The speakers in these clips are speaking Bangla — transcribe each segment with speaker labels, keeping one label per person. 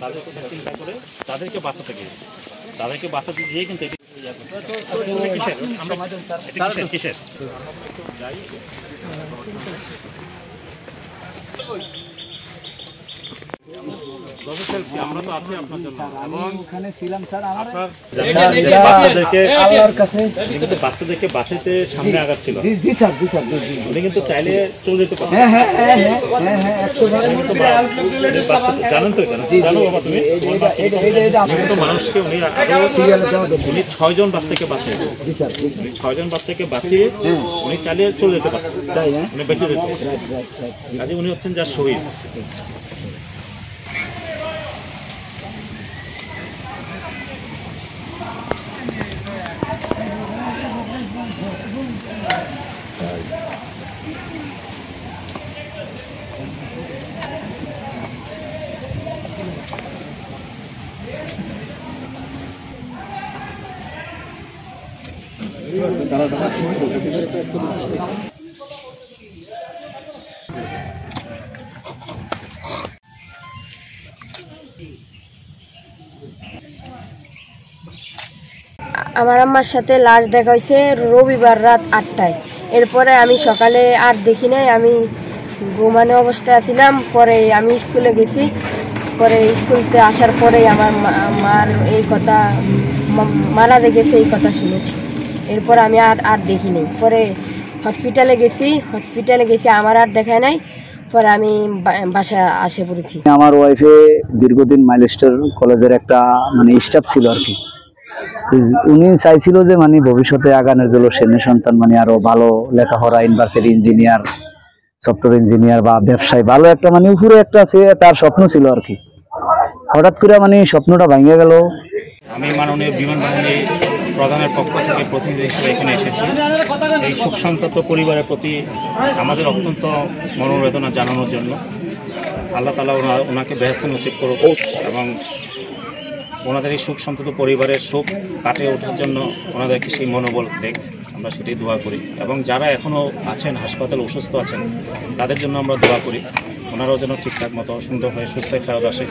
Speaker 1: তাদের কথা চিন্তা করে তাদেরকে বাঁচাতে গিয়েছি। তাদেরকে বাঁচাতে গিয়ে কিন্তু কিসের আমরা তো আছি আপনার জন্য এবং ওখানে ছিলাম স্যার। বাচ্চাদেরকে বাঁচাতে সামনে আগাচ্ছিল। জি স্যার, জি স্যার, উনি কিন্তু চাইলে চলে যেতে পারেন। জানেন তো, জানো বাবা তুমি মানুষকে উনি 6 জন বাচ্চাকে বাঁচিয়েছে। জি স্যার, 6 জন বাচ্চাকে বাঁচিয়ে উনি চাইলে চলে যেতে পারেন, উনি বেঁচে যেতে। কাজে উনি হচ্ছেন যার শহীদ।
Speaker 2: আমার আম্মার সাথে লাশ দেখা হয়েছে রবিবার রাত 8টায়। এরপরে আমি সকালে আর দেখি নাই, আমি ঘুমানো অবস্থায় ছিলাম। পরে আমি স্কুলে গেছি, পরে স্কুলতে আসার পরেই আমার মার এই কথা মারা গেছে এই কথা শুনেছি। এরপর আমি আর দেখি নাই। পরে হসপিটালে গেছি, আমার আর দেখায় নাই। পরে আমি বাসায় আসে পড়েছি।
Speaker 3: আমার ওয়াইফে দীর্ঘদিন মাইলস্টোর কলেজের একটা স্টাফ ছিল আর কি। উনি চাইছিল যে ভবিষ্যতে আগানোর জন্য সেনে সন্তান আরো ভালো লেখাপড়া, ইউনিভার্সিটি ইঞ্জিনিয়ার, সফটওয়্যার ইঞ্জিনিয়ার বা ব্যবসায়ী ভালো একটা উপরে একটা আছে তার স্বপ্ন ছিল আর কি। হঠাৎ করে স্বপ্নটা ভেঙে গেল।
Speaker 1: আমি মাননীয় বিমান বাহিনী প্রধানের পক্ষ থেকে প্রতিনিধি হিসেবে এখানে এসেছি এই শোক সন্তপ্ত পরিবারের প্রতি আমাদের অত্যন্ত মনোবেদনা জানানোর জন্য। আল্লাহ তাআলা ওনাকে বেহেশত নসিব করুক এবং ওনাদের এই শোক সন্তপ্ত পরিবারের শোক কাটিয়ে ওঠার জন্য ওনাদেরকে সেই মনোবল দেখ, আমরা সেটাই দোয়া করি। এবং যারা এখনও আছেন হাসপাতালে অসুস্থ আছেন তাদের জন্য আমরা দোয়া করি, ওনারাও যেন ঠিকঠাক মতো সুন্দর হয়ে সুস্থ হয়ে ফেরত আসে।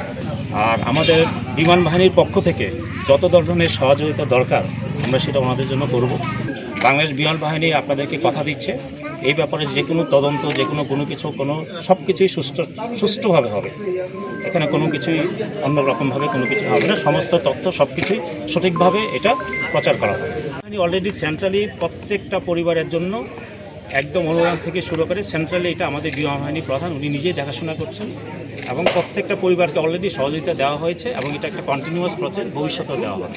Speaker 1: আর আমাদের বিমান বাহিনীর পক্ষ থেকে যত ধরনের সহযোগিতা দরকার আমরা সেটা ওনাদের জন্য করব। বাংলাদেশ বিমান বাহিনী আপনাদেরকে কথা দিচ্ছে এই ব্যাপারে যে কোনো তদন্ত, যে কোনো কিছু সব কিছুই সুষ্ঠুভাবে হবে। এখানে কোনো কিছুই অন্যরকমভাবে কোনো কিছু হবে না, সমস্ত তথ্য সব কিছুই সঠিকভাবে এটা প্রচার করা হবে। অলরেডি সেন্ট্রালি প্রত্যেকটা পরিবারের জন্য একদম অনুদান থেকে শুরু করে সেন্ট্রালি এটা আমাদের বিমান বাহিনী প্রধান উনি নিজেই দেখাশোনা করছেন এবং প্রত্যেকটা পরিবারকে অলরেডি সহযোগিতা দেওয়া হয়েছে এবং এটা একটা কন্টিনিউয়াস প্রসেস, ভবিষ্যতেও দেওয়া হবে।